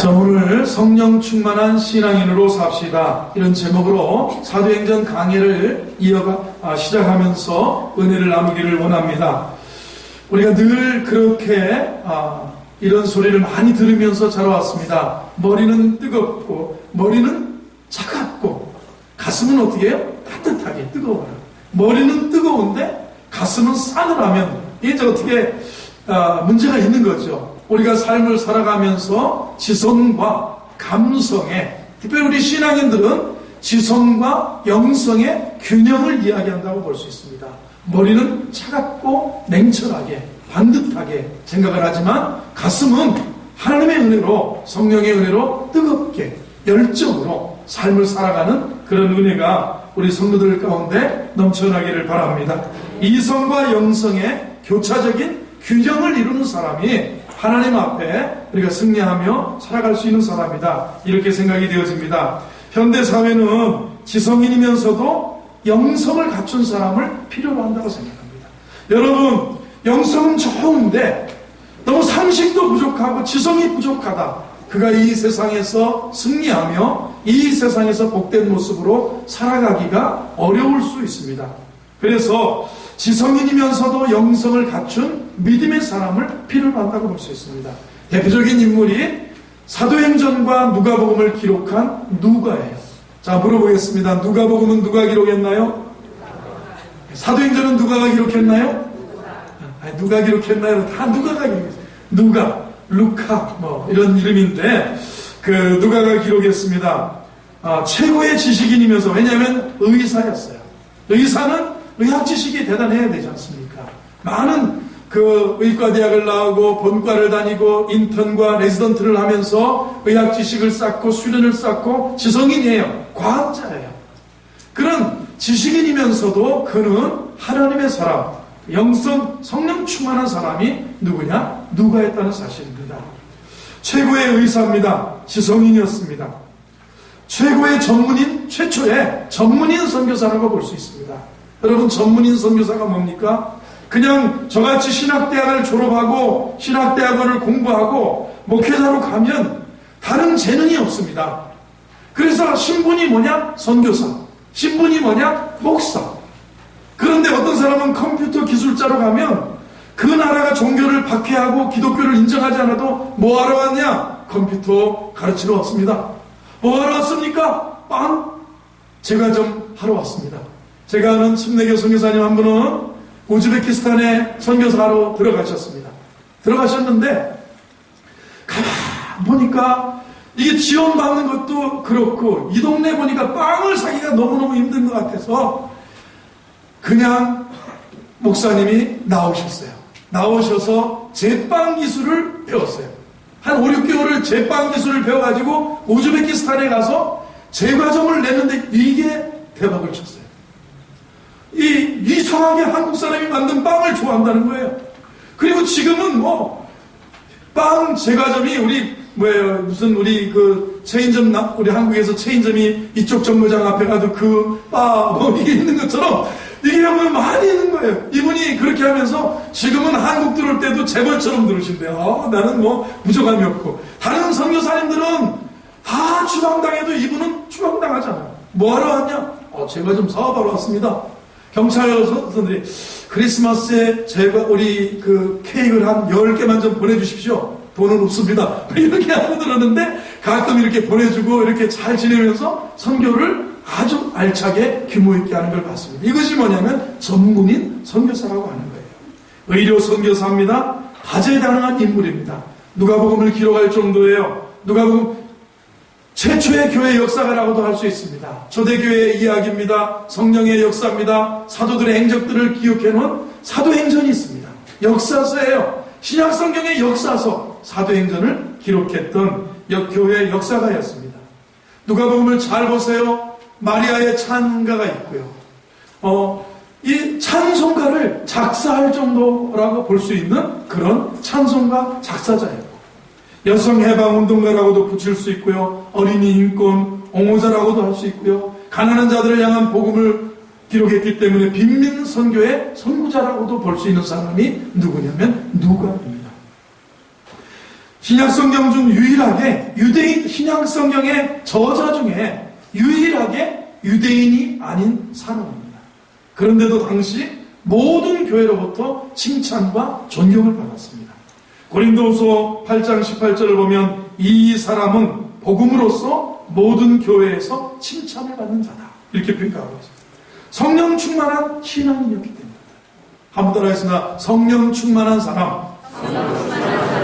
자, 오늘 성령 충만한 신앙인으로 삽시다, 이런 제목으로 사도행전 강해를 시작하면서 은혜를 나누기를 원합니다. 우리가 늘 그렇게 이런 소리를 많이 들으면서 자라왔습니다. 머리는 뜨겁고 머리는 차갑고 가슴은 어떻게 해요? 따뜻하게 뜨거워요. 머리는 뜨거운데 가슴은 싸늘하면 이게 어떻게 문제가 있는 거죠. 우리가 삶을 살아가면서 지성과 감성에, 특별히 우리 신앙인들은 지성과 영성의 균형을 이야기한다고 볼 수 있습니다. 머리는 차갑고 냉철하게 반듯하게 생각을 하지만 가슴은 하나님의 은혜로, 성령의 은혜로 뜨겁게 열정으로 삶을 살아가는 그런 은혜가 우리 성도들 가운데 넘쳐나기를 바랍니다. 이성과 영성의 교차적인 균형을 이루는 사람이 하나님 앞에 우리가 승리하며 살아갈 수 있는 사람이다, 이렇게 생각이 되어집니다. 현대사회는 지성인이면서도 영성을 갖춘 사람을 필요로 한다고 생각합니다. 여러분, 영성은 좋은데 너무 상식도 부족하고 지성이 부족하다, 그가 이 세상에서 승리하며 이 세상에서 복된 모습으로 살아가기가 어려울 수 있습니다. 그래서 지성인이면서도 영성을 갖춘 믿음의 사람을 필요로 한다고 볼 수 있습니다. 대표적인 인물이 사도행전과 누가복음을 기록한 누가예요. 자, 물어보겠습니다. 누가복음은 누가 기록했나요? 사도행전은 누가가 기록했나요? 누가 기록했나요? 다 누가가 기록했어요. 누가, 루카 이런 이름인데 그 누가가 기록했습니다. 최고의 지식인이면서, 왜냐하면 의사였어요. 의사는 의학 지식이 대단해야 되지 않습니까? 많은 그 의과대학을 나오고 본과를 다니고 인턴과 레지던트를 하면서 의학 지식을 쌓고 수련을 쌓고 지성인이에요. 과학자예요. 그런 지식인이면서도 그는 하나님의 사람, 영성, 성령 충만한 사람이 누구냐? 누가였다는 사실입니다. 최고의 의사입니다. 지성인이었습니다. 최고의 전문인, 최초의 전문인 선교사라고 볼 수 있습니다. 여러분, 전문인 선교사가 뭡니까? 그냥 저같이 신학대학을 졸업하고 신학대학원을 공부하고 목회자로 가면 다른 재능이 없습니다. 그래서 신분이 뭐냐? 선교사. 신분이 뭐냐? 목사. 그런데 어떤 사람은 컴퓨터 기술자로 가면 그 나라가 종교를 박해하고 기독교를 인정하지 않아도 뭐하러 왔냐? 컴퓨터 가르치러 왔습니다. 뭐하러 왔습니까? 빵? 제가 좀 하러 왔습니다. 제가 아는 침례교 선교사님 한 분은 우즈베키스탄에 선교사로 들어가셨습니다. 들어가셨는데 가만 보니까 이게 지원받는 것도 그렇고 이 동네 보니까 빵을 사기가 너무너무 힘든 것 같아서 그냥 목사님이 나오셨어요. 나오셔서 제빵 기술을 배웠어요. 한 5, 6개월을 제빵 기술을 배워가지고 우즈베키스탄에 가서 제과점을 냈는데 이게 대박을 쳤어요. 이상하게 한국 사람이 만든 빵을 좋아한다는 거예요. 그리고 지금은 빵 제과점이 우리 체인점, 우리 한국에서 체인점이 이쪽 정거장 앞에 가도 이게 있는 것처럼 이게 많이 있는 거예요. 이분이 그렇게 하면서 지금은 한국 들어올 때도 재벌처럼 들어오신대요. 나는 부족함이 없고. 다른 선교사님들은 다 추방당해도 이분은 추방당하잖아요. 뭐하러 왔냐? 제가 좀 사업하러 왔습니다. 경찰서들이 크리스마스에 우리 케이크를 한 10개만 좀 보내주십시오. 돈은 없습니다. 이렇게 하고 들었는데 가끔 이렇게 보내주고 이렇게 잘 지내면서 선교를 아주 알차게 규모 있게 하는 걸 봤습니다. 이것이 뭐냐면 전문인 선교사라고 하는 거예요. 의료 선교사입니다. 다재다능한 인물입니다. 누가복음을 기록할 정도예요. 누가복음 최초의 교회 역사가라고도 할 수 있습니다. 초대교회의 이야기입니다. 성령의 역사입니다. 사도들의 행적들을 기록해놓은 사도행전이 있습니다. 역사서예요. 신약성경의 역사서, 사도행전을 기록했던 교회의 역사가였습니다. 누가복음을 잘 보세요. 마리아의 찬가가 있고요. 이 찬송가를 작사할 정도라고 볼 수 있는 그런 찬송가 작사자예요. 여성해방운동가라고도 붙일 수 있고요. 어린이 인권 옹호자라고도 할 수 있고요. 가난한 자들을 향한 복음을 기록했기 때문에 빈민 선교의 선구자라고도 볼 수 있는 사람이 누구냐면 누가입니다. 신약성경 중 유일하게 유대인, 신약성경의 저자 중에 유일하게 유대인이 아닌 사람입니다. 그런데도 당시 모든 교회로부터 칭찬과 존경을 받았습니다. 고린도후서 8장 18절을 보면 이 사람은 복음으로써 모든 교회에서 칭찬을 받는 자다, 이렇게 평가하고 있습니다. 성령 충만한 신앙인이었기 때문입니다. 한번 따라하겠습니다. 성령 충만한 사람,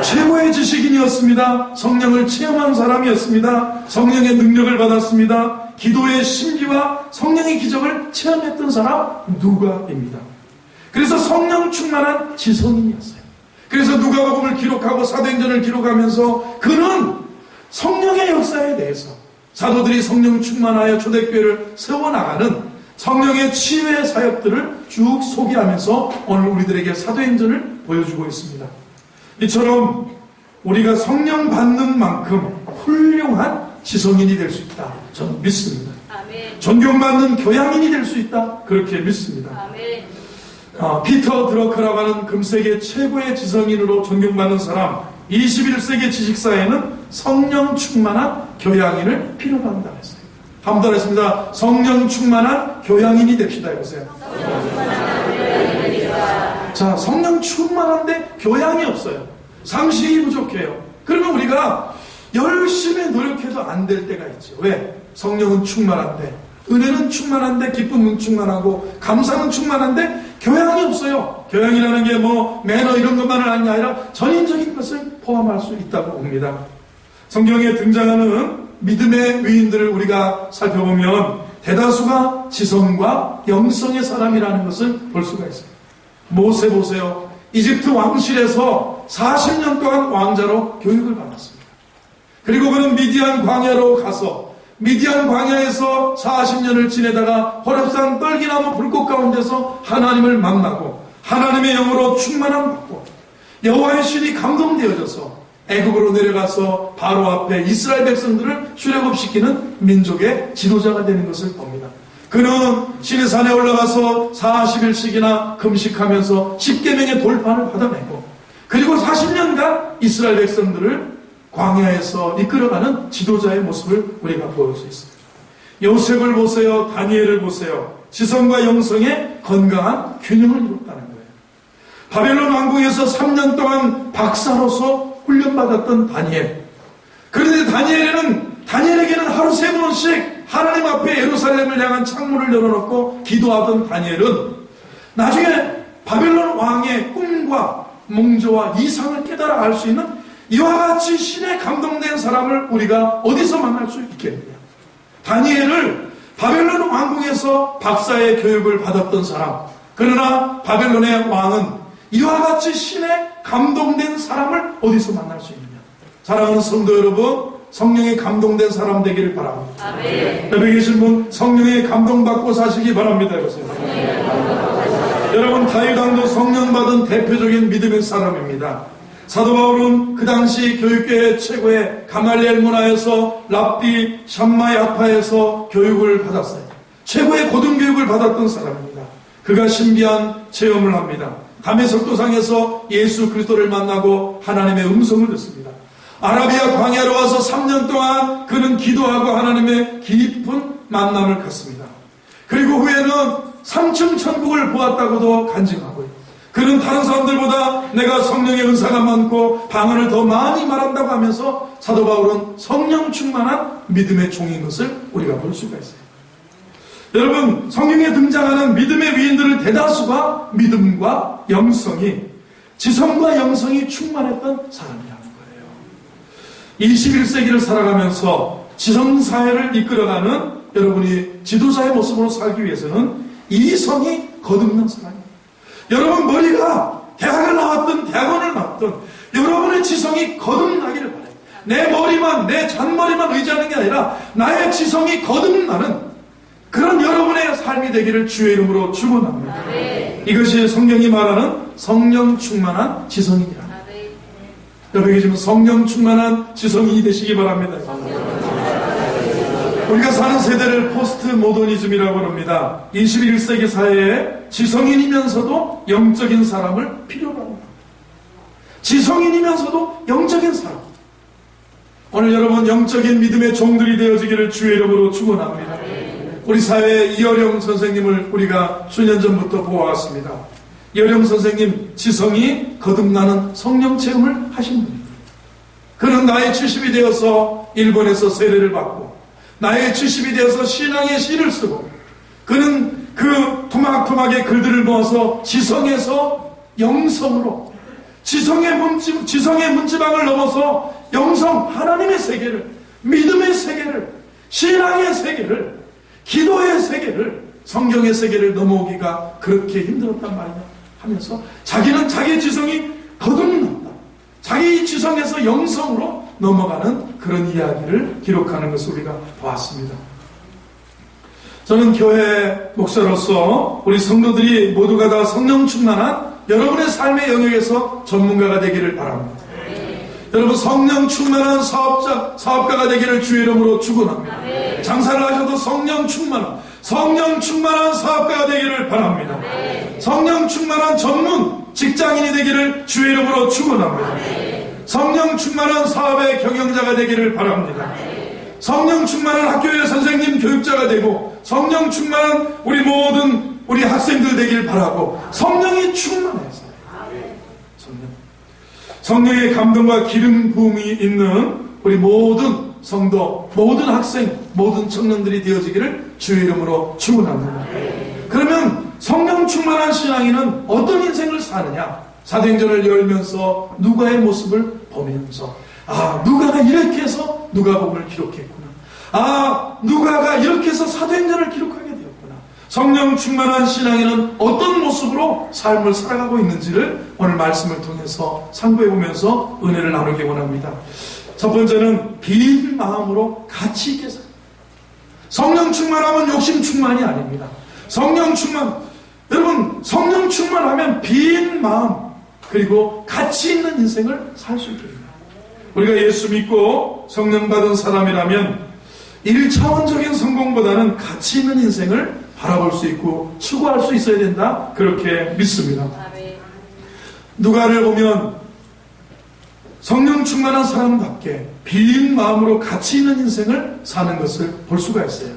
최고의 지식인이었습니다. 성령을 체험한 사람이었습니다. 성령의 능력을 받았습니다. 기도의 심기와 성령의 기적을 체험했던 사람 누가입니다. 그래서 성령 충만한 지성인이었어요. 그래서 누가복음을 기록하고 사도행전을 기록하면서 그는 성령의 역사에 대해서, 사도들이 성령 충만하여 초대교회를 세워나가는 성령의 치유의 사역들을 쭉 소개하면서 오늘 우리들에게 사도행전을 보여주고 있습니다. 이처럼 우리가 성령 받는 만큼 훌륭한 지성인이 될 수 있다, 저는 믿습니다. 아멘. 존경받는 교양인이 될 수 있다, 그렇게 믿습니다. 아멘. 피터 드러크라고 하는 금세계 최고의 지성인으로 존경받는 사람, 21세기 지식사회는 성령 충만한 교양인을 필요로 한다고 했어요. 한번 더 했습니다. 성령 충만한 교양인이 됩시다. 해보세요. 자, 성령 충만한데 교양이 없어요. 상식이 부족해요. 그러면 우리가 열심히 노력해도 안 될 때가 있죠. 왜? 성령은 충만한데, 은혜는 충만한데, 기쁨은 충만하고, 감사는 충만한데 교양이 없어요. 교양이라는 게 뭐 매너 이런 것만은 아니라 전인적인 것을 포함할 수 있다고 봅니다. 성경에 등장하는 믿음의 위인들을 우리가 살펴보면 대다수가 지성과 영성의 사람이라는 것을 볼 수가 있어요. 모세 보세요. 이집트 왕실에서 40년 동안 왕자로 교육을 받았습니다. 그리고 그는 미디안 광야로 가서 미디안 광야에서 40년을 지내다가 호렙산 떨기나무 불꽃 가운데서 하나님을 만나고 하나님의 영으로 충만함 받고 여호와의 신이 감동되어져서 애굽으로 내려가서 바로 앞에 이스라엘 백성들을 출애굽시키는 민족의 지도자가 되는 것을 봅니다. 그는 시내산에 올라가서 40일씩이나 금식하면서 10계명의 돌판을 받아내고, 그리고 40년간 이스라엘 백성들을 광야에서 이끌어가는 지도자의 모습을 우리가 볼 수 있습니다. 요셉을 보세요. 다니엘을 보세요. 지성과 영성의 건강한 균형을 이뤘다는 거예요. 바벨론 왕궁에서 3년 동안 박사로서 훈련받았던 다니엘. 그런데 다니엘에게는 하루 3번씩 하나님 앞에 예루살렘을 향한 창문을 열어놓고 기도하던 다니엘은 나중에 바벨론 왕의 꿈과 몽조와 이상을 깨달아 알 수 있는 이와 같이 신에 감동된 사람을 우리가 어디서 만날 수 있겠느냐. 다니엘을 바벨론 왕궁에서 박사의 교육을 받았던 사람, 그러나 바벨론의 왕은 이와 같이 신에 감동된 사람을 어디서 만날 수 있느냐. 사랑하는 성도 여러분, 성령에 감동된 사람 되기를 바랍니다. 아멘. 옆에 계신 분 성령에 감동받고 사시기 바랍니다. 여러분, 다윗 왕도 성령 받은 대표적인 믿음의 사람입니다. 사도 바울은 그 당시 교육계의 최고의 가말리엘 문화에서 랍비 샴마의 학파에서 교육을 받았어요. 최고의 고등교육을 받았던 사람입니다. 그가 신비한 체험을 합니다. 담에석 도상에서 예수 그리스도를 만나고 하나님의 음성을 듣습니다. 아라비아 광야로 와서 3년 동안 그는 기도하고 하나님의 깊은 만남을 갖습니다. 그리고 후에는 3층 천국을 보았다고도 간증하고요. 그는 다른 사람들보다 내가 성령의 은사가 많고 방언을 더 많이 말한다고 하면서 사도 바울은 성령 충만한 믿음의 종인 것을 우리가 볼 수가 있어요. 여러분, 성경에 등장하는 믿음의 위인들의 대다수가 믿음과 영성이, 지성과 영성이 충만했던 사람이라는 거예요. 21세기를 살아가면서 지성사회를 이끌어가는 여러분이 지도자의 모습으로 살기 위해서는 이성이 거듭난 사람입니다. 여러분, 머리가 대학을 나왔든 대학원을 나왔든 여러분의 지성이 거듭나기를 바라요. 내 머리만, 내 잔머리만 의지하는 게 아니라 나의 지성이 거듭나는 그런 여러분의 삶이 되기를 주의 이름으로 축원합니다. 이것이 성경이 말하는 성령 충만한 지성이라. 옆에 계시면 성령 충만한 지성인이 되시기 바랍니다. 우리가 사는 세대를 포스트 모더니즘이라고 합니다. 21세기 사회에 지성인이면서도 영적인 사람을 필요로 합니다. 지성인이면서도 영적인 사람. 오늘 여러분 영적인 믿음의 종들이 되어지기를 주의 이름으로 축원합니다. 우리 사회의 이어령 선생님을 우리가 수년 전부터 보아왔습니다. 이어령 선생님 지성이 거듭나는 성령 체험을 하신 분입니다. 그는 나이 70이 되어서 일본에서 세례를 받고 나이 70이 되어서 신앙의 시를 쓰고 그는 그 토막토막의 글들을 모아서 지성에서 영성으로 지성의 문지방을 넘어서 영성 하나님의 세계를 믿음의 세계를 신앙의 세계를 기도의 세계를 성경의 세계를 넘어오기가 그렇게 힘들었단 말이냐 하면서 자기는 자기의 지성이 거듭난다. 자기 지성에서 영성으로 넘어가는 그런 이야기를 기록하는 것을 우리가 보았습니다. 저는 교회 목사로서 우리 성도들이 모두가 다 성령 충만한 여러분의 삶의 영역에서 전문가가 되기를 바랍니다. 여러분 성령 충만한 사업가가 되기를 주의 이름으로 축원합니다. 장사를 하셔도 성령 충만한 사업가가 되기를 바랍니다. 성령 충만한 전문 직장인이 되기를 주의 이름으로 축원합니다. 성령 충만한 사업의 경영자가 되기를 바랍니다. 성령 충만한 학교의 선생님 교육자가 되고 성령 충만한 우리 모든 우리 학생들 되길 바라고 성령이 충만해서 성령의 감동과 기름 부음이 있는 우리 모든 성도, 모든 학생, 모든 청년들이 되어지기를 주의 이름으로 축원합니다. 그러면 성령 충만한 신앙인은 어떤 인생을 사느냐? 사도행전을 열면서 누가의 모습을 보면서 누가가 이렇게 해서 누가복음을 기록했구나. 누가가 이렇게 해서 사도행전을 기록하게 되었구나. 성령 충만한 신앙인은 어떤 모습으로 삶을 살아가고 있는지를 오늘 말씀을 통해서 상고해보면서 은혜를 나누기 원합니다. 첫 번째는 빈 마음으로 가치 있게 살아요. 성령 충만하면 욕심 충만이 아닙니다. 여러분 성령 충만하면 빈 마음 그리고 가치 있는 인생을 살 수 있게 됩니다. 우리가 예수 믿고 성령 받은 사람이라면 1차원적인 성공보다는 가치 있는 인생을 바라볼 수 있고 추구할 수 있어야 된다 그렇게 믿습니다. 누가를 보면 성령 충만한 사람답게 빈 마음으로 가치 있는 인생을 사는 것을 볼 수가 있어요.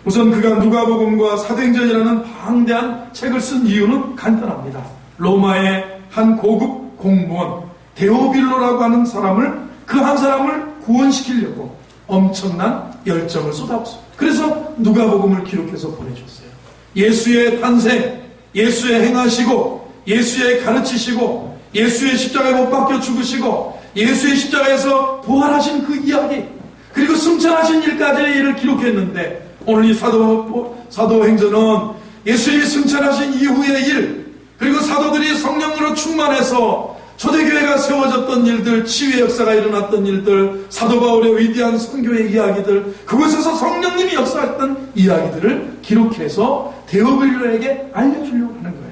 우선 그가 누가복음과 사도행전이라는 방대한 책을 쓴 이유는 간단합니다. 로마의 한 고급 공무원 데오빌로라고 하는 사람을 그 한 사람을 구원시키려고 엄청난 열정을 쏟아붓습니다. 그래서 누가복음을 기록해서 보내줬어요. 예수의 탄생, 예수의 행하시고 예수의 가르치시고 예수의 십자가에 못 박혀 죽으시고 예수의 십자가에서 부활하신 그 이야기 그리고 승천하신 일까지의 일을 기록했는데 오늘 이 사도행전은 예수님이 승천하신 이후의 일 그리고 사도들이 성령으로 충만해서 초대교회가 세워졌던 일들, 치유의 역사가 일어났던 일들, 사도 바울의 위대한 선교의 이야기들, 그곳에서 성령님이 역사했던 이야기들을 기록해서 데오빌로에게 알려주려고 하는 거예요.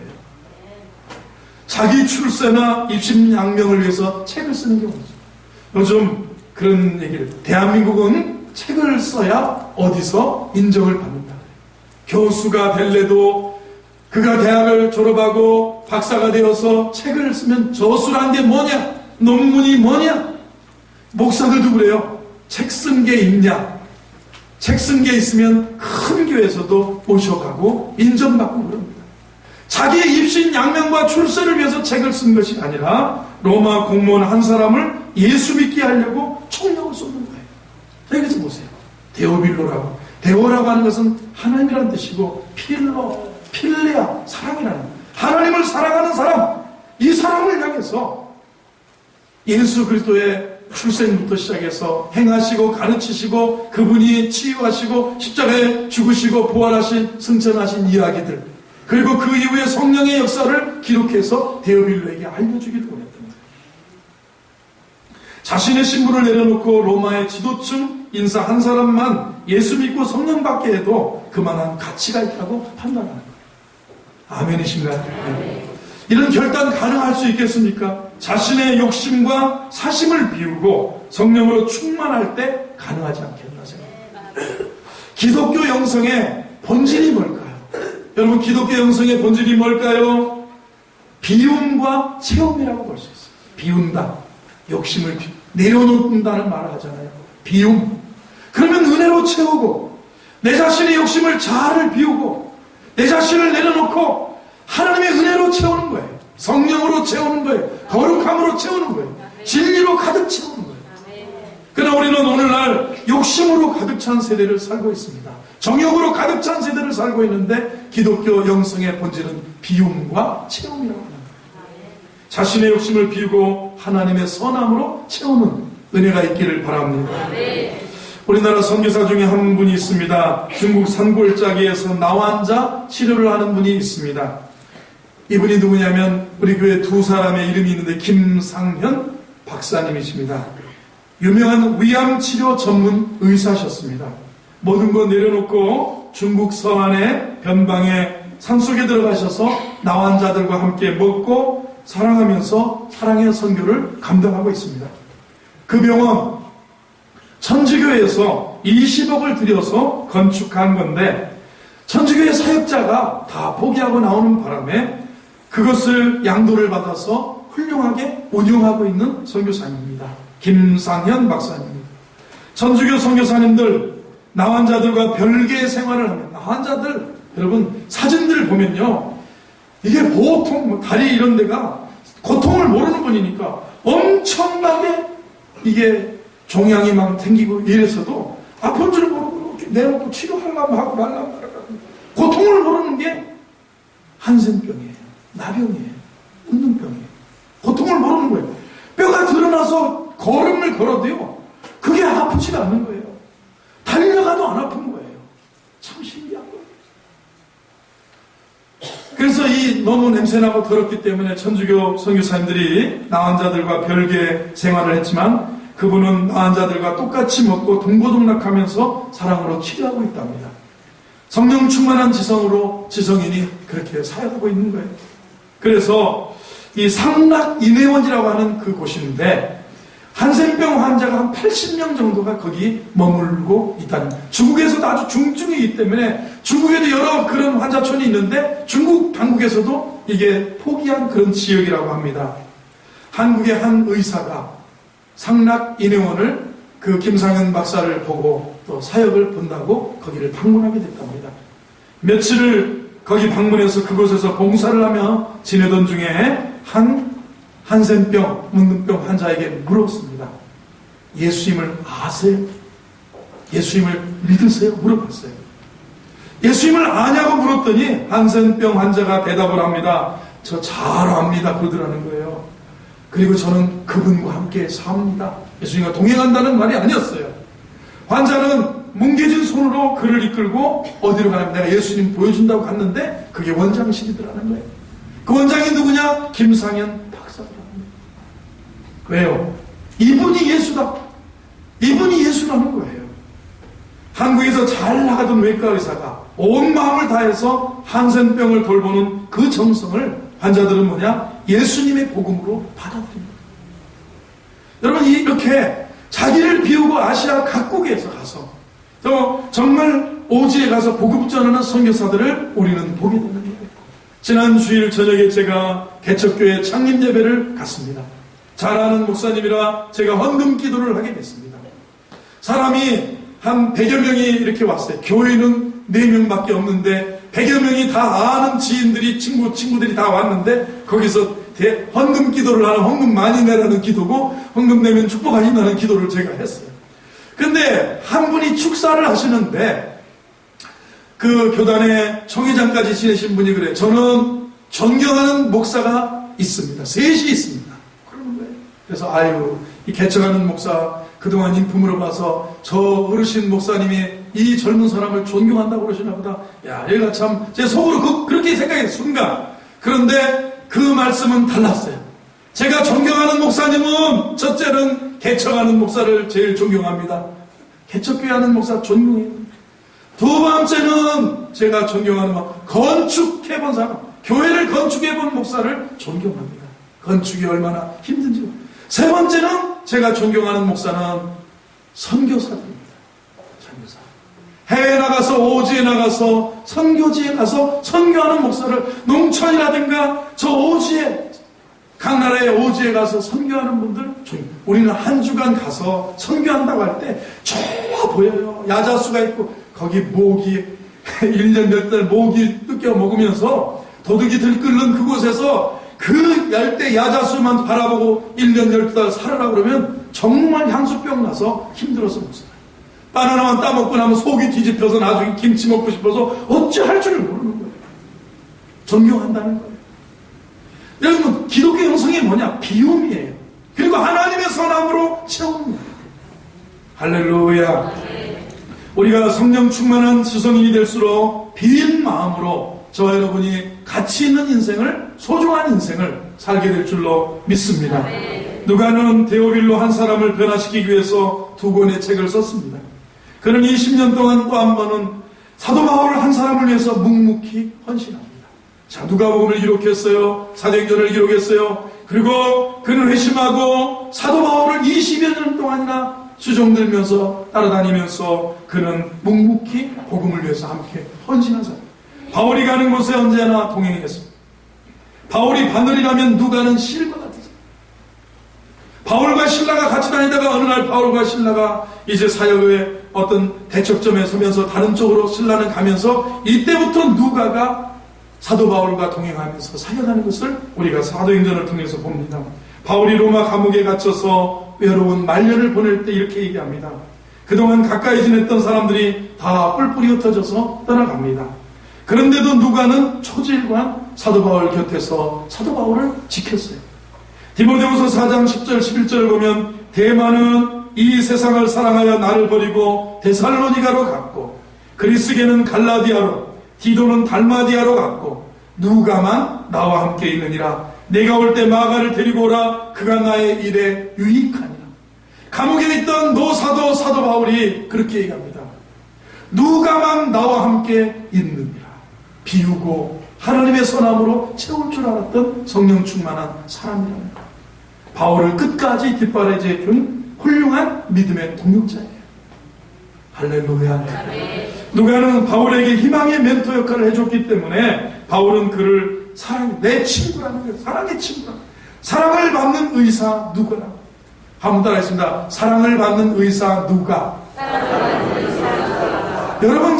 자기 출세나 입신양명을 위해서 책을 쓰는 경우죠. 요즘 그런 얘기를, 대한민국은 책을 써야 어디서 인정을 받는다. 교수가 될래도 그가 대학을 졸업하고 박사가 되어서 책을 쓰면 저수란 게 뭐냐? 논문이 뭐냐? 목사들도 그래요. 책 쓴 게 있냐? 책 쓴 게 있으면 큰 교회에서도 모셔가고 인정받고 그럽니다. 자기의 입신 양명과 출세를 위해서 책을 쓴 것이 아니라 로마 공무원 한 사람을 예수 믿게 하려고 총력을 쏟는 거예요. 여기서 보세요. 데오빌로라고. 데오라고 하는 것은 하나님이라는 뜻이고 필레아, 사랑이라는 하나님을 사랑하는 사람, 이 사람을 향해서 예수 그리스도의 출생부터 시작해서 행하시고 가르치시고 그분이 치유하시고 십자가에 죽으시고 부활하신 승천하신 이야기들 그리고 그 이후에 성령의 역사를 기록해서 데오빌로에게 알려주기를 원했던 거예요. 자신의 신분을 내려놓고 로마의 지도층 인사 한 사람만 예수 믿고 성령 받게 해도 그만한 가치가 있다고 판단하는 거예요. 아멘이신가요? 네. 이런 결단 가능할 수 있겠습니까? 자신의 욕심과 사심을 비우고 성령으로 충만할 때 가능하지 않겠나 생각합니다. 기독교 영성의 본질이 뭘까요? 여러분 기독교 영성의 본질이 뭘까요? 비움과 체험이라고 볼 수 있어요. 비운다. 욕심을 내려놓는다는 말을 하잖아요. 비움. 그러면 은혜로 채우고 내 자신의 욕심을 잘 비우고 내 자신을 내려놓고 하나님의 은혜로 채우는 거예요. 성령으로 채우는 거예요. 거룩함으로 채우는 거예요. 진리로 가득 채우는 거예요. 그러나 우리는 오늘날 욕심으로 가득 찬 세대를 살고 있습니다. 정욕으로 가득 찬 세대를 살고 있는데 기독교 영성의 본질은 비움과 채움이라고 합니다. 자신의 욕심을 비우고 하나님의 선함으로 채우는 은혜가 있기를 바랍니다. 우리나라 선교사 중에 한 분이 있습니다. 중국 산골짜기에서 나환자 치료를 하는 분이 있습니다. 이분이 누구냐면 우리 교회 두 사람의 이름이 있는데 김상현 박사님이십니다. 유명한 위암치료 전문 의사셨습니다. 모든 거 내려놓고 중국 서안의 변방에 산속에 들어가셔서 나환자들과 함께 먹고 사랑하면서 사랑의 선교를 감당하고 있습니다. 그 병원 천주교에서 20억을 들여서 건축한 건데 천주교의 사역자가 다 포기하고 나오는 바람에 그것을 양도를 받아서 훌륭하게 운영하고 있는 선교사님입니다. 김상현 박사님입니다. 천주교 선교사님들 나환자들과 별개의 생활을 하면 나환자들 여러분 사진들 보면요 이게 보통 다리 이런 데가 고통을 모르는 분이니까 엄청나게 이게 종양이 막 생기고 이래서도 아픈 줄 모르고 이렇게 내놓고 치료하려면 하고 말라면 말라면 고통을 모르는 게 한센병이에요. 나병이에요. 운동병이에요. 고통을 모르는 거예요. 뼈가 드러나서 걸음을 걸어도요 그게 아프지가 않는 거예요. 달려가도 안 아픈 거예요. 참 신기한 거예요. 그래서 이 너무 냄새나고 더럽기 때문에 천주교 선교사님들이 나환자들과 별개 생활을 했지만 그분은 나환자들과 똑같이 먹고 동고동락하면서 사랑으로 치료하고 있답니다. 성령 충만한 지성인이 그렇게 사역하고 있는 거예요. 그래서 이 상락인회원이라고 하는 그 곳인데 한센병 환자가 한 80명 정도가 거기 머물고 있다는 거예요. 중국에서도 아주 중증이기 때문에 중국에도 여러 그런 환자촌이 있는데 중국 당국에서도 이게 포기한 그런 지역이라고 합니다. 한국의 한 의사가 상락인회원을 그 김상현 박사를 보고 또 사역을 본다고 거기를 방문하게 됐답니다. 며칠을 거기 방문해서 그곳에서 봉사를 하며 지내던 중에 한센병, 문둥병 환자에게 물었습니다. 예수님을 아세요? 예수님을 믿으세요? 물어봤어요. 예수님을 아냐고 물었더니 한센병 환자가 대답을 합니다. 저 잘 압니다. 그러더라는 거예요. 그리고 저는 그분과 함께 삽니다. 예수님과 동행한다는 말이 아니었어요. 환자는 뭉개진 손으로 그를 이끌고 어디로 가냐면 내가 예수님 보여준다고 갔는데 그게 원장실이더라는 거예요. 그 원장이 누구냐? 김상현 박사더라는 거예요. 왜요? 이분이 예수다. 이분이 예수라는 거예요. 한국에서 잘 나가던 외과 의사가 온 마음을 다해서 한센병을 돌보는 그 정성을 환자들은 뭐냐? 예수님의 복음으로 받아들입니다. 여러분 이렇게 자기를 비우고 아시아 각국에서 가서 또 정말 오지에 가서 복음 전하는 선교사들을 우리는 보게 되는 거예요. 지난 주일 저녁에 제가 개척교회 창립 예배를 갔습니다. 잘 아는 목사님이라 제가 헌금 기도를 하게 됐습니다. 사람이 한 100여 명이 이렇게 왔어요. 교회는 4명밖에 없는데 100여 명이 다 아는 지인들이 친구들이 다 왔는데 거기서 헌금 기도를 하는 헌금 많이 내라는 기도고 헌금 내면 축복하신다는 기도를 제가 했어요. 근데 한 분이 축사를 하시는데 그 교단의 총회장까지 지내신 분이 그래요. 저는 존경하는 목사가 있습니다. 셋이 있습니다. 그러는 거예요. 그래서 이 개척하는 목사 그동안 인품으로 봐서 저 어르신 목사님이 이 젊은 사람을 존경한다고 그러시나 보다. 야, 얘가 참 제 속으로 그렇게 생각했어요. 순간. 그런데 그 말씀은 달랐어요. 제가 존경하는 목사님은 첫째는 개척하는 목사를 제일 존경합니다. 개척교회 하는 목사 존경해요. 두 번째는 제가 존경하는 건축해본 사람, 교회를 건축해본 목사를 존경합니다. 건축이 얼마나 힘든지. 세 번째는 제가 존경하는 목사는 선교사들입니다. 선교사. 해외에 나가서 오지에 나가서 선교지에 가서 선교하는 목사를 농촌이라든가 저 오지에 각 나라의 오지에 가서 선교하는 분들, 우리는 한 주간 가서 선교한다고 할 때 좋아 보여요. 야자수가 있고 거기 모기 1년 몇 달 모기 뜯겨 먹으면서 도둑이 들끓는 그곳에서 그 열대 야자수만 바라보고 1년 12달 살아라 그러면 정말 향수병 나서 힘들어서 못 살아요. 바나나만 따먹고 나면 속이 뒤집혀서 나중에 김치 먹고 싶어서 어찌 할 줄을 모르는 거예요. 존경한다는 거예요. 여러분, 기독교 영성이 뭐냐? 비움이에요. 그리고 하나님의 선함으로 채우는 거예요. 할렐루야. 우리가 성령 충만한 지성인이 될수록 빈 마음으로 저와 여러분이 가치 있는 인생을, 소중한 인생을 살게 될 줄로 믿습니다. 누가는 데오빌로 한 사람을 변화시키기 위해서 2권의 책을 썼습니다. 그는 20년 동안 또 한 번은 사도 바울을 한 사람을 위해서 묵묵히 헌신합니다. 자, 누가복음을 기록했어요. 사도행전을 기록했어요. 그리고 그는 회심하고 사도 바울을 20여 년 동안이나 수종들면서 따라다니면서 그는 묵묵히 복음을 위해서 함께 헌신한 사람. 바울이 가는 곳에 언제나 동행했습니다. 바울이 바늘이라면 누가는 실과 같았어요. 바울과 신라가 같이 다니다가 어느 날 바울과 신라가 이제 사역의 어떤 대척점에 서면서 다른 쪽으로 신라는 가면서 이때부터 누가가 사도 바울과 동행하면서 사역하는 것을 우리가 사도행전을 통해서 봅니다. 바울이 로마 감옥에 갇혀서 외로운 말년을 보낼 때 이렇게 얘기합니다. 그동안 가까이 지냈던 사람들이 다 뿔뿔이 흩어져서 떠나갑니다. 그런데도 누가는 초질관 사도 바울 곁에서 사도 바울을 지켰어요. 디모데후서 4장 10절 11절을 보면 데마는 이 세상을 사랑하여 나를 버리고 데살로니가로 갔고 그리스게는 갈라디아로 디도는 달마디아로 갔고 누가만 나와 함께 있느니라. 내가 올 때 마가를 데리고 오라. 그가 나의 일에 유익하니라. 감옥에 있던 노사도 사도 바울이 그렇게 얘기합니다. 누가만 나와 함께 있느니라. 비우고 하나님의 선함으로 채울 줄 알았던 성령 충만한 사람이랍니다. 바울을 끝까지 뒷바라지해 준 훌륭한 믿음의 동역자예요. 할렐루야. 누가는 바울에게 희망의 멘토 역할을 해줬기 때문에 바울은 그를 내 친구라는 거예요. 사랑의 친구라. 사랑을 받는 의사 누가라. 한번 따라했습니다. 사랑을 받는 의사 누가. 여러분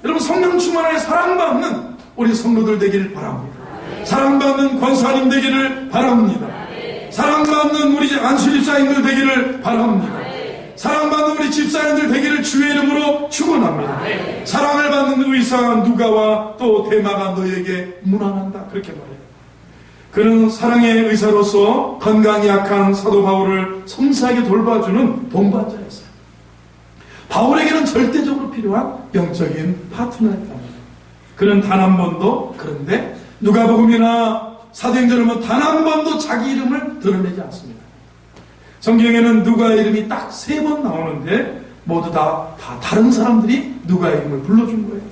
여러분 성령 충만하게 사랑받는 우리 성도들 되기를 바랍니다. 사랑받는 권사님 되기를 바랍니다. 사랑받는 우리 안수집사님들 되기를 바랍니다. 사랑받는 우리 집사님들 되기를 주의 이름으로 축원합니다. 사랑을 받는 의사 누가와 또 데마가 너에게 문안한다. 그렇게 말해요. 그는 사랑의 의사로서 건강이 약한 사도 바울을 섬세하게 돌봐주는 동반자였어요. 바울에게는 절대적으로 필요한 영적인 파트너였답니다. 그는 단 한 번도, 그런데 누가복음이나 사도행전을 보면 단 한 번도 자기 이름을 드러내지 않습니다. 성경에는 누가 이름이 딱 3번 나오는데 모두 다 다른 사람들이 누가 이름을 불러준 거예요.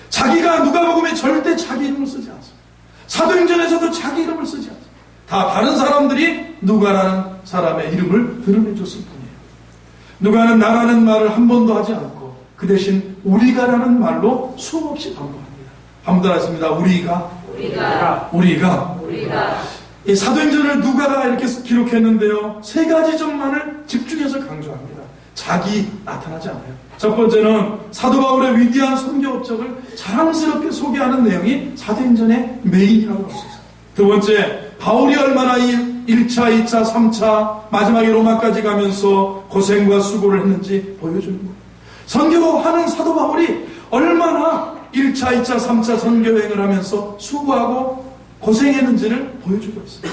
자기가 누가복음에 절대 자기 이름을 쓰지 않습니다. 사도행전에서도 자기 이름을 쓰지 않습니다. 다 다른 사람들이 누가라는 사람의 이름을 드러내줬을 뿐이에요. 누가는 나라는 말을 한 번도 하지 않고 그 대신 우리가라는 말로 수없이 반복합니다. 한 번 더 하겠습니다. 우리가. 이 사도행전을 누가가 이렇게 기록했는데요. 3가지 점만을 집중해서 강조합니다. 자기 나타나지 않아요. 첫 번째는 사도 바울의 위대한 선교 업적을 자랑스럽게 소개하는 내용이 사도행전의 메인이라고 할 수 있어요. 두 번째, 바울이 얼마나 1차, 2차, 3차 마지막에 로마까지 가면서 고생과 수고를 했는지 보여주는 거예요. 선교하는 사도 바울이 얼마나 1차, 2차, 3차 선교여행을 하면서 수고하고 고생했는지를 보여주고 있어요.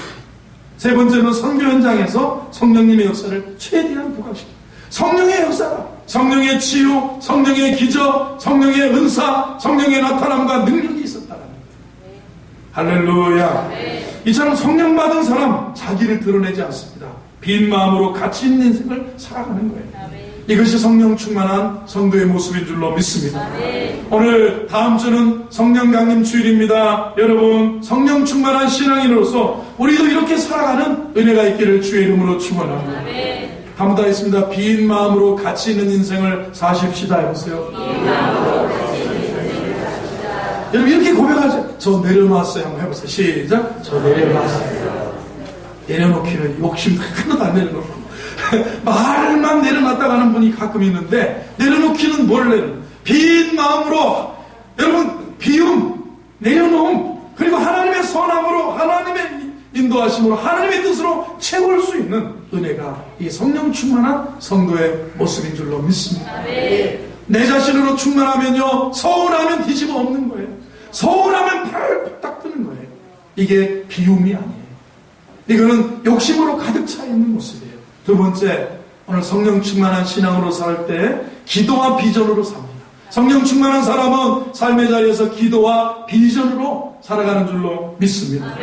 세 번째는 선교 현장에서 성령님의 역사를 최대한 부각시킵니다. 성령의 역사가, 성령의 치유, 성령의 기적, 성령의 은사, 성령의 나타남과 능력이 있었다는 거예요. 할렐루야. 이처럼 성령 받은 사람 자기를 드러내지 않습니다. 빈 마음으로 가치 있는 인생을 살아가는 거예요. 이것이 성령 충만한 성도의 모습인 줄로 믿습니다. 오늘 다음 주는 성령 강림 주일입니다. 여러분 성령 충만한 신앙인으로서 우리도 이렇게 살아가는 은혜가 있기를 주의 이름으로 축원합니다. 한번 더 하겠습니다. 빈 마음으로 가치 있는 인생을 사십시다 해보세요. 여러분 이렇게 고백하세요. 저 내려놨어요. 한번 해보세요. 시작. 저 내려놨어요. 내려놓기는 욕심 하나도 안 내려놓고 말만 내려놨다 가는 분이 가끔 있는데, 내려놓기는 뭘 내려놓는, 빈 마음으로, 여러분 비움, 내려놓음, 그리고 하나님의 선함으로, 하나님의 인도하심으로, 하나님의 뜻으로 채울 수 있는 은혜가 이 성령 충만한 성도의 모습인 줄로 믿습니다. 내 자신으로 충만하면요, 서운하면 뒤집어 엎는 거예요. 서운하면 펄딱 뜨는 거예요. 이게 비움이 아니에요. 이거는 욕심으로 가득 차 있는 모습이에요. 두 번째, 오늘 성령 충만한 신앙으로 살 때 기도와 비전으로 삽니다. 성령 충만한 사람은 삶의 자리에서 기도와 비전으로 살아가는 줄로 믿습니다.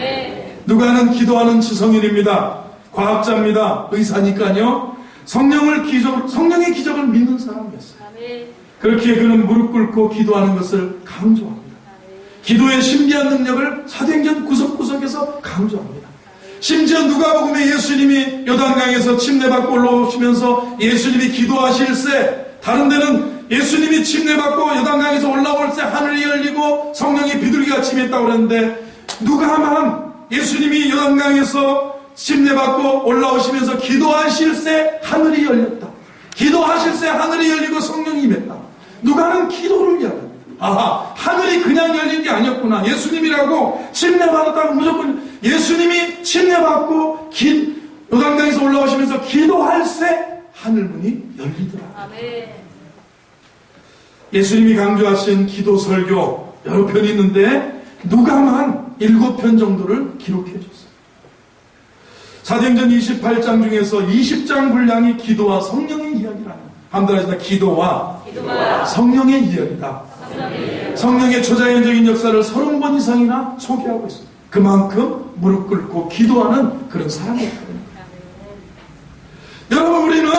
누가는 기도하는 지성인입니다. 과학자입니다. 의사니까요. 성령의 기적을 믿는 사람이었어요. 그렇기에 그는 무릎 꿇고 기도하는 것을 강조합니다. 기도의 신비한 능력을 사도행전 구석구석에서 강조합니다. 심지어 누가복음에 예수님이 요단강에서 침례받고 올라오시면서 예수님이 기도하실 새, 다른 데는 예수님이 침례받고 요단강에서 올라올 새 하늘이 열리고 성령이 비둘기같이 임했다고 그랬는데, 누가만 예수님이 요단강에서 침례받고 올라오시면서 기도하실 새 하늘이 열렸다, 기도하실 새 하늘이 열리고 성령이 임했다. 누가는 기도를 이야기합니다. 아하, 하늘이 그냥 열린 게 아니었구나. 예수님이라고 침례받았다고 무조건, 예수님이 침례받고 요단강에서 올라오시면서 기도할 새 하늘문이 열리더라. 예수님이 강조하신 기도 설교 여러 편이 있는데 누가만 7편 정도를 기록해 줬어요. 사도행전 28장 중에서 20장 분량이 기도와 성령의 이야기라는, 함들하시다, 기도와 성령의 이야기다. 성령의 초자연적인 역사를 30번 이상이나 소개하고 있습니다. 그만큼 무릎 꿇고 기도하는 그런 사람이었거든요. 여러분, 우리는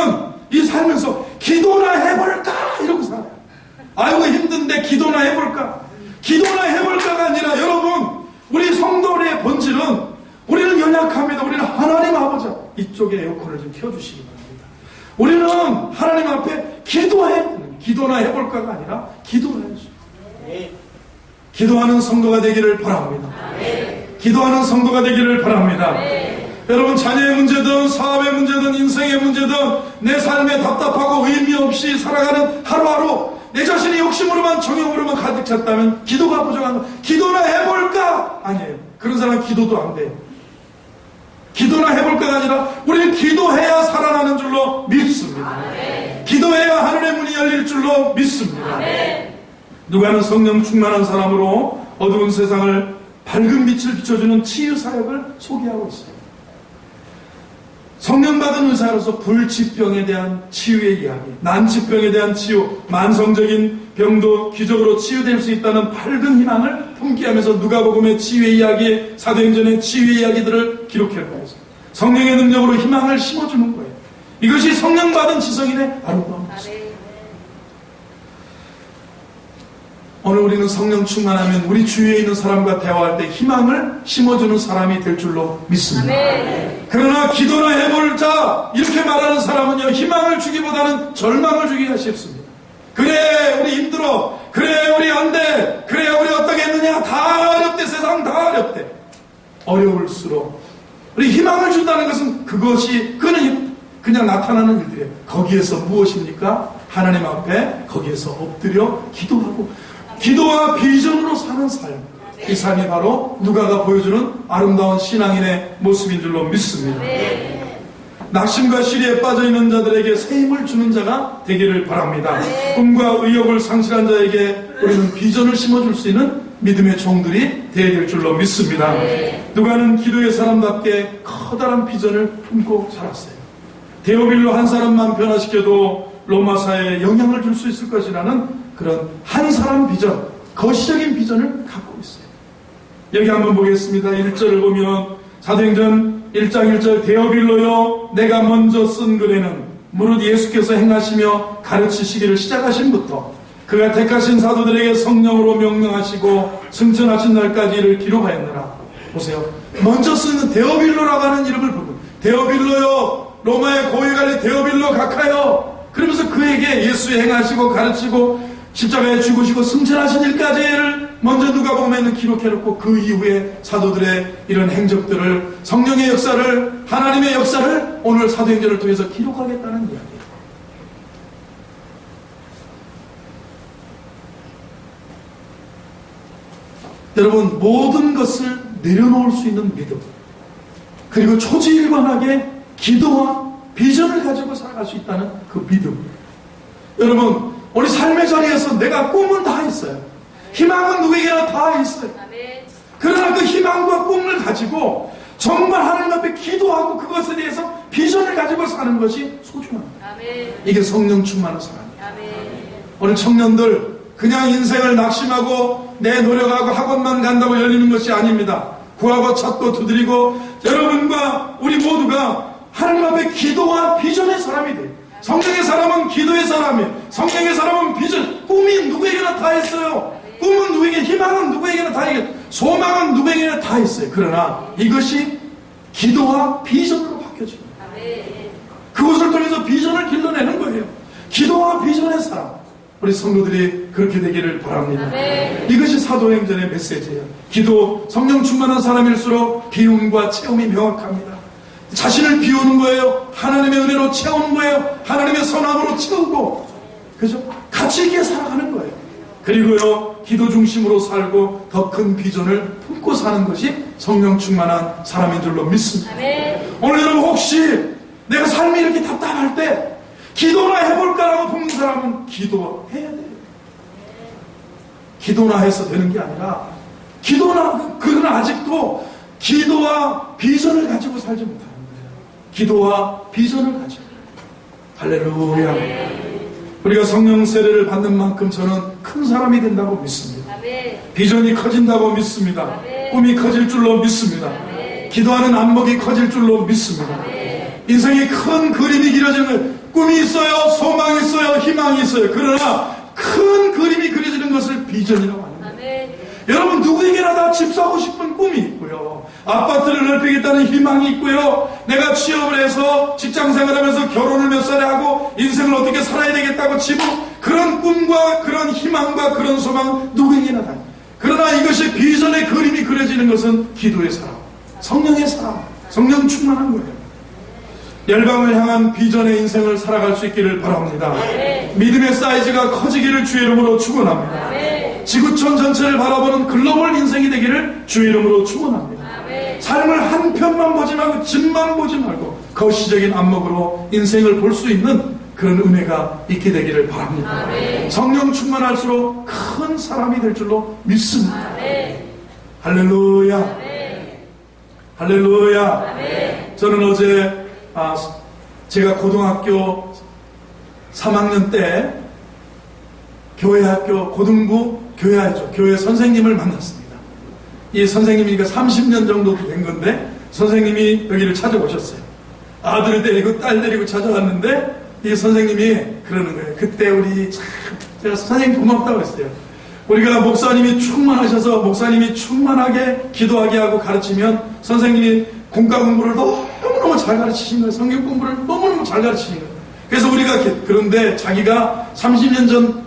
이 살면서 기도나 해볼까 이러고 살아요. 아이고 힘든데 기도나 해볼까, 기도나 해볼까가 아니라, 여러분, 우리 성도의 본질은, 우리는 연약합니다. 우리는 하나님 아버지 이쪽에 에어컨을 좀 켜주시기 바랍니다. 우리는 하나님 앞에 기도나 해볼까가 아니라 기도를 해야죠. 기도하는 성도가 되기를 바랍니다. 기도하는 성도가 되기를 바랍니다. 여러분, 자녀의 문제든 사업의 문제든 인생의 문제든 내 삶에 답답하고 의미 없이 살아가는 하루하루 내 자신의 욕심으로만, 정욕으로만 가득 찼다면 기도가 부족한 거, 기도나 해볼까? 아니에요. 그런 사람은 기도도 안 돼요. 기도나 해볼까가 아니라 우리는 기도해야 살아나는 줄로 믿습니다. 기도해야 하늘의 문이 열릴 줄로 믿습니다. 누가는 성령 충만한 사람으로 어두운 세상을 밝은 빛을 비춰주는 치유 사역을 소개하고 있어요. 성령 받은 의사로서 불치병에 대한 치유의 이야기, 난치병에 대한 치유, 만성적인 병도 기적으로 치유될 수 있다는 밝은 희망을 품게하면서 누가복음의 치유의 이야기, 사도행전의 치유의 이야기들을 기록해놓고 있어요. 성령의 능력으로 희망을 심어주는 거예요. 이것이 성령 받은 지성인의 아름다운 모습. 오늘 우리는 성령 충만하면 우리 주위에 있는 사람과 대화할 때 희망을 심어주는 사람이 될 줄로 믿습니다. 그러나 기도나 해볼자 이렇게 말하는 사람은요, 희망을 주기보다는 절망을 주기가 쉽습니다. 그래 우리 힘들어, 그래 우리 안돼, 그래 우리 어떻게 했느냐, 다 어렵대, 세상 다 어렵대. 어려울수록 우리 희망을 준다는 것은 그는 그냥 나타나는 일들이에요. 거기에서 무엇입니까? 하나님 앞에 거기에서 엎드려 기도하고 기도와 비전으로 사는 삶, 이 삶이 바로 누가가 보여주는 아름다운 신앙인의 모습인 줄로 믿습니다. 낙심과 시리에 빠져있는 자들에게 새 힘을 주는 자가 되기를 바랍니다. 꿈과 의욕을 상실한 자에게 우리는 비전을 심어줄 수 있는 믿음의 종들이 되어야 될 줄로 믿습니다. 누가는 기도의 사람답게 커다란 비전을 품고 살았어요. 데오빌로 한 사람만 변화시켜도 로마 사회에 영향을 줄 수 있을 것이라는 그런 한 사람 비전, 거시적인 비전을 갖고 있어요. 여기 한번 보겠습니다. 1절을 보면 사도행전 1장 1절, 데오빌로요 내가 먼저 쓴 글에는 무릇 예수께서 행하시며 가르치시기를 시작하신부터 그가 택하신 사도들에게 성령으로 명령하시고 승천하신 날까지 이를 기록하였느라. 보세요. 먼저 쓰는 데오빌로라고 하는 이름을 부르고, 데오빌로요 로마의 고위관리 데오빌로 각하여, 그러면서 그에게 예수 행하시고 가르치고 십자가에 죽으시고 승천하신 일까지를 먼저 누가복음에는 기록해놓고 그 이후에 사도들의 이런 행적들을, 성령의 역사를, 하나님의 역사를 오늘 사도행전을 통해서 기록하겠다는 이야기예요. 여러분, 모든 것을 내려놓을 수 있는 믿음, 그리고 초지일관하게 기도와 비전을 가지고 살아갈 수 있다는 그 믿음. 여러분, 우리 삶의 자리에서 내가 꿈은 다 있어요. 희망은 누구에게나 다 있어요. 그러나 그 희망과 꿈을 가지고 정말 하나님 앞에 기도하고 그것에 대해서 비전을 가지고 사는 것이 소중합니다. 이게 성령 충만한 사람이에요. 오늘 청년들, 그냥 인생을 낙심하고 내 노력하고 학원만 간다고 열리는 것이 아닙니다. 구하고 찾고 두드리고 여러분과 우리 모두가 하나님 앞에 기도와 비전의 사람이 돼요. 성령의 사람은 기도의 사람이에요. 성령의 사람은 비전, 꿈이 누구에게나 다 있어요. 꿈은 누구에게, 희망은 누구에게나 다 있어요. 소망은 누구에게나 다 있어요. 그러나 이것이 기도와 비전으로 바뀌어집니다. 그것을 통해서 비전을 길러내는 거예요. 기도와 비전의 사람, 우리 성도들이 그렇게 되기를 바랍니다. 이것이 사도행전의 메시지예요. 기도, 성령 충만한 사람일수록 비움과 체험이 명확합니다. 자신을 비우는 거예요. 하나님의 은혜로 채우는 거예요. 하나님의 선함으로 채우고, 그죠? 가치 있게 살아가는 거예요. 그리고요, 기도 중심으로 살고 더 큰 비전을 품고 사는 것이 성령 충만한 사람인 줄로 믿습니다. 오늘 여러분, 혹시 내가 삶이 이렇게 답답할 때 기도나 해볼까라고 품는 사람은 기도해야 돼요. 기도나 해서 되는 게 아니라, 그건 아직도 기도와 비전을 가지고 살지 못하는 거예요. 기도와 비전을 가지고. 할렐루야. 우리가 성령 세례를 받는 만큼 저는 큰 사람이 된다고 믿습니다. 비전이 커진다고 믿습니다. 꿈이 커질 줄로 믿습니다. 기도하는 안목이 커질 줄로 믿습니다. 인생의 큰 그림이 그려지는 거예요. 꿈이 있어요, 소망이 있어요, 희망이 있어요. 그러나 큰 그림이 그려지는 것을 비전이라고 하는 거예요. 여러분, 누구에게나 다 집 사고 싶은 꿈이 있고요, 아파트를 넓히겠다는 희망이 있고요, 내가 취업을 해서 직장생활하면서 결혼을 몇 살에 하고 인생을 어떻게 살아야 되겠다고 그런 꿈과 그런 희망과 그런 소망은 누구에게나 다. 그러나 이것이 비전의 그림이 그려지는 것은 기도의 사람, 성령의 사람, 성령 충만한 거예요. 열방을 향한 비전의 인생을 살아갈 수 있기를 바랍니다. 믿음의 사이즈가 커지기를 주의 이름으로 축원합니다. 지구촌 전체를 바라보는 글로벌 인생이 되기를 주의 이름으로 축원합니다. 삶을 한 편만 보지 말고 집만 보지 말고 거시적인 안목으로 인생을 볼 수 있는 그런 은혜가 있게 되기를 바랍니다. 성령 충만할수록 큰 사람이 될 줄로 믿습니다. 할렐루야. 할렐루야. 저는 어제 제가 고등학교 3학년 때 교회학교 고등부 교회 선생님을 만났습니다. 이 선생님이 30년 정도 된 건데 선생님이 여기를 찾아오셨어요. 아들 데리고 딸 데리고 찾아왔는데 이 선생님이 그러는 거예요. 그때 제가 선생님 고맙다고 했어요. 우리가 목사님이 충만하셔서 목사님이 충만하게 기도하게 하고 가르치면 선생님이 공과 공부를 너무너무 잘 가르치신 거예요. 성경 공부를 너무너무 잘 가르치신 거예요. 그래서 우리가 그런데 자기가 30년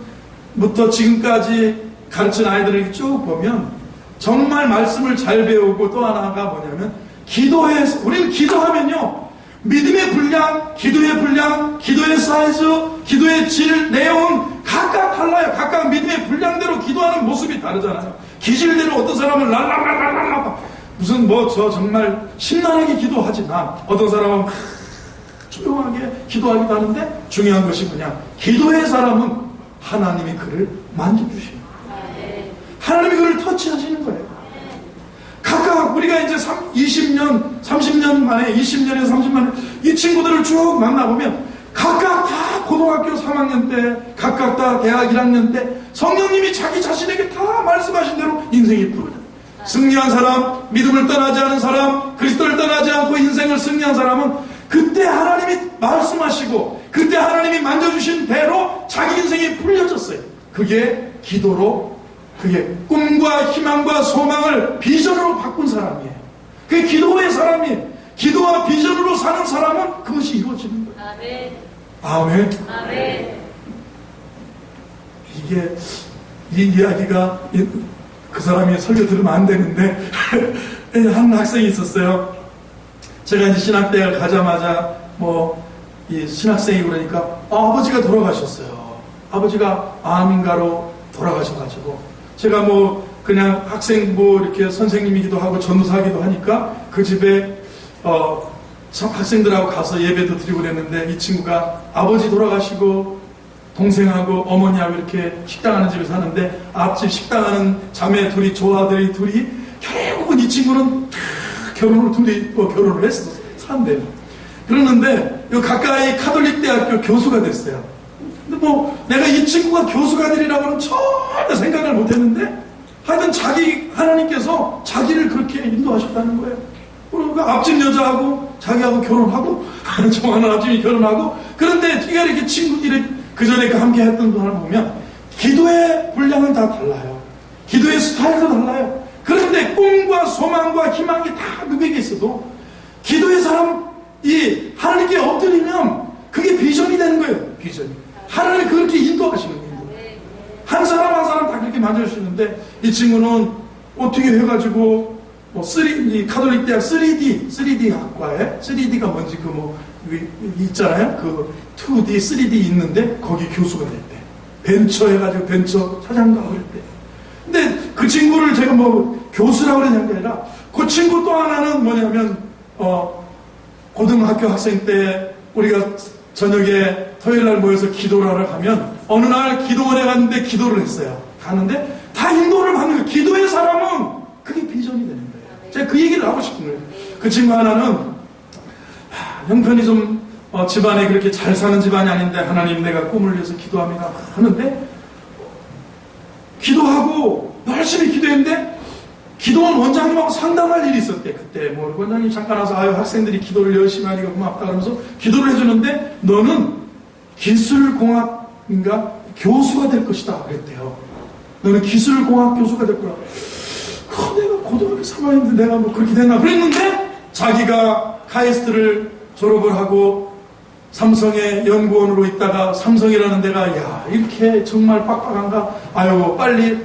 전부터 지금까지 가르친 아이들을 쭉 보면 정말 말씀을 잘 배우고 또 하나가 뭐냐면 기도해서 우리는 기도하면요 믿음의 분량, 기도의 분량, 기도의 사이즈, 기도의 질, 내용은 각각 달라요. 각각 믿음의 분량대로 기도하는 모습이 다르잖아요. 기질대로 어떤 사람은 랄랄랄랄랄라 무슨 저 정말 심란하게 기도하지만 어떤 사람은 조용하게 기도하기도 하는데 중요한 것이 뭐냐, 기도의 사람은 하나님이 그를 만져주시는 거예요. 하나님이 그를 터치하시는 거예요. 각각 우리가 이제 20년, 30년 만에 20년에서 30년 만에 이 친구들을 쭉 만나보면 각각 다 고등학교 3학년 때, 각각 다 대학 1학년 때 성령님이 자기 자신에게 다 말씀하신 대로 인생이 풀어져요. 승리한 사람, 믿음을 떠나지 않은 사람, 그리스도를 떠나지 않고 인생을 승리한 사람은 그때 하나님이 말씀하시고 그때 하나님이 만져주신 대로 자기 인생이 풀려졌어요. 그게 기도로, 그게 꿈과 희망과 소망을 비전으로 바꾼 사람이에요. 그게 기도의 사람이에요. 기도와 비전으로 사는 사람은 그것이 이루어지는 거예요. 아멘. 아멘. 아멘. 이 이야기가 그 사람이 설교 들으면 안 되는데 한 학생이 있었어요. 제가 이제 신학대학을 가자마자 이 신학생이 그러니까 아버지가 돌아가셨어요. 아버지가 암인가로 돌아가셔가지고 제가 그냥 학생 이렇게 선생님이기도 하고 전도사기도 하니까 그 집에 학생들하고 가서 예배도 드리고 그랬는데 이 친구가 아버지 돌아가시고 동생하고 어머니하고 이렇게 식당하는 집에 사는데 앞집 식당하는 자매 둘이 조아들이 둘이 결국은 이 친구는 결혼을 했어. 산대요. 그러는데 가까이 카톨릭 대학교 교수가 됐어요. 근데 내가 이 친구가 교수가 되리라고는 전혀 생각을 못 했는데 하여튼 하나님께서 자기를 그렇게 인도하셨다는 거예요. 그러니까 앞집 여자하고 자기하고 결혼하고 정하는 앞집이 결혼하고 그런데 이렇게 친구들이 그전에 함께 했던 분을 보면 기도의 분량은 다 달라요. 기도의 스타일도 달라요. 그런데 꿈과 소망과 희망이 다 누구에게 있어도 기도의 사람이 하나님께 엎드리면 그게 비전이 되는 거예요. 비전이. 하나님 그렇게 인도하시는 거예요. 한 사람 한 사람 다 그렇게 만져주시는데 이 친구는 어떻게 해가지고 카톨릭 대학 3D 학과에 3D가 뭔지 있잖아요. 2D, 3D 있는데 거기 교수가 됐대. 벤처 해가지고 벤처 사장도 하고 그랬대. 근데 그 친구를 제가 교수라고 그러는 게 아니라 그 친구 또 하나는 뭐냐면 고등학교 학생 때 우리가 저녁에 토요일날 모여서 기도를 하러 가면 어느 날 기도원에 갔는데 기도를 했어요. 가는데 다 인도를 받는 거예요. 기도의 사람은 그게 비전이 되는 거예요. 제가 그 얘기를 하고 싶은 거예요. 그 친구 하나는 형편이 좀 집안에 그렇게 잘 사는 집안이 아닌데 하나님 내가 꿈을 위해서 기도합니다 하는데 기도하고 열심히 기도했는데 기도원 원장님하고 상담할 일이 있었대. 그때 원장님 잠깐 와서 학생들이 기도를 열심히 하니까 고맙다 그러면서 기도를 해주는데 너는 기술공학인가 교수가 될 것이다 그랬대요. 너는 기술공학 교수가 될 거라. 내가 고등학교 3학년인데 내가 그렇게 됐나 그랬는데 자기가 카이스트를 졸업을 하고 삼성의 연구원으로 있다가 삼성이라는 데가 이렇게 정말 빡빡한가 빨리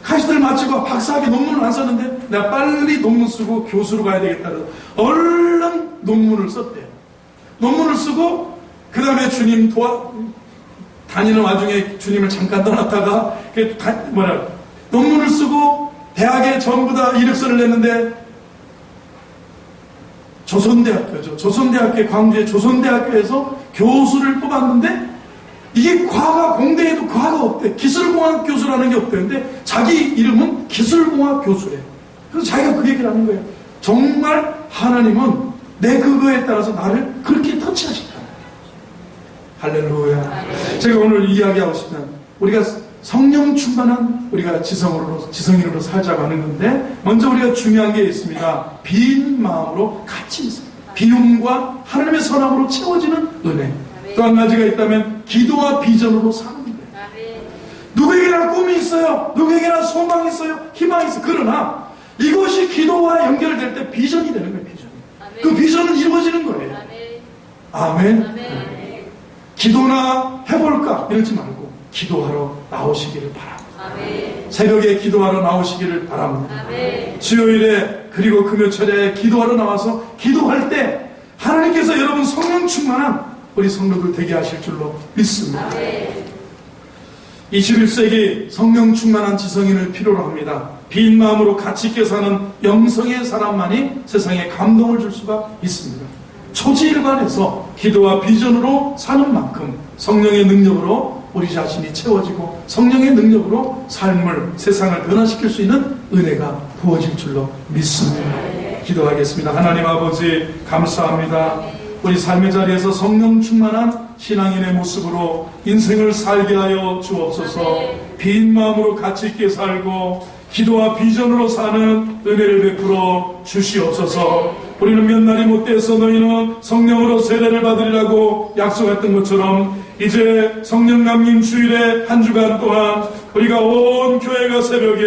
카이스트를 마치고 박사학위 논문을 안 썼는데 내가 빨리 논문 쓰고 교수로 가야 되겠다 그래서 얼른 논문을 썼대요. 논문을 쓰고 그 다음에 주님 다니는 와중에 주님을 잠깐 떠났다가 논문을 쓰고 대학에 전부 다 이력서를 냈는데 조선대학교죠. 광주의 조선대학교에서 교수를 뽑았는데 이게 공대에도 과가 없대. 기술공학 교수라는 게 없대는데 자기 이름은 기술공학 교수래. 그래서 자기가 그 얘기를 하는 거예요. 정말 하나님은 내 그거에 따라서 나를 그렇게 터치하신다. 할렐루야. 제가 오늘 이야기하고 싶은 우리가 성령 충만한 우리가 지성인으로 살자고 하는 건데 먼저 우리가 중요한 게 있습니다. 빈 마음으로 같이 있어요. 비움과 하나님의 선함으로 채워지는 은혜. 또 한 가지가 있다면 기도와 비전으로 사는 거예요. 누구에게나 꿈이 있어요. 누구에게나 소망이 있어요. 희망이 있어요. 그러나 이것이 기도와 연결될 때 비전이 되는 거예요. 비전이. 그 비전은 이루어지는 거예요. 아멘. 기도나 해볼까 이러지 말고 기도하러 나오시기를 바랍니다. 새벽에 기도하러 나오시기를 바랍니다. 수요일에 그리고 금요철에 기도하러 나와서 기도할 때 하나님께서 여러분 성령 충만한 우리 성도들 되게 하실 줄로 믿습니다. 21세기 성령 충만한 지성인을 필요로 합니다. 빈 마음으로 가치 있게 사는 영성의 사람만이 세상에 감동을 줄 수가 있습니다. 초지일관에서 기도와 비전으로 사는 만큼 성령의 능력으로 우리 자신이 채워지고 성령의 능력으로 삶을 세상을 변화시킬 수 있는 은혜가 부어질 줄로 믿습니다. 기도하겠습니다. 하나님 아버지 감사합니다. 우리 삶의 자리에서 성령 충만한 신앙인의 모습으로 인생을 살게 하여 주옵소서. 빈 마음으로 가치 있게 살고 기도와 비전으로 사는 은혜를 베풀어 주시옵소서. 우리는 몇 날이 못돼서 너희는 성령으로 세례를 받으리라고 약속했던 것처럼 이제 성령 남김 주일에 한 주간 동안 우리가 온 교회가 새벽에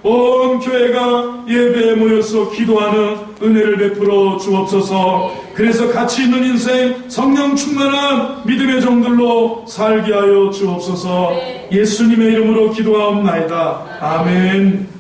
온 교회가 예배에 모여서 기도하는 은혜를 베풀어 주옵소서. 그래서 가치 있는 인생 성령 충만한 믿음의 종들로 살게 하여 주옵소서. 예수님의 이름으로 기도하옵나이다. 아멘.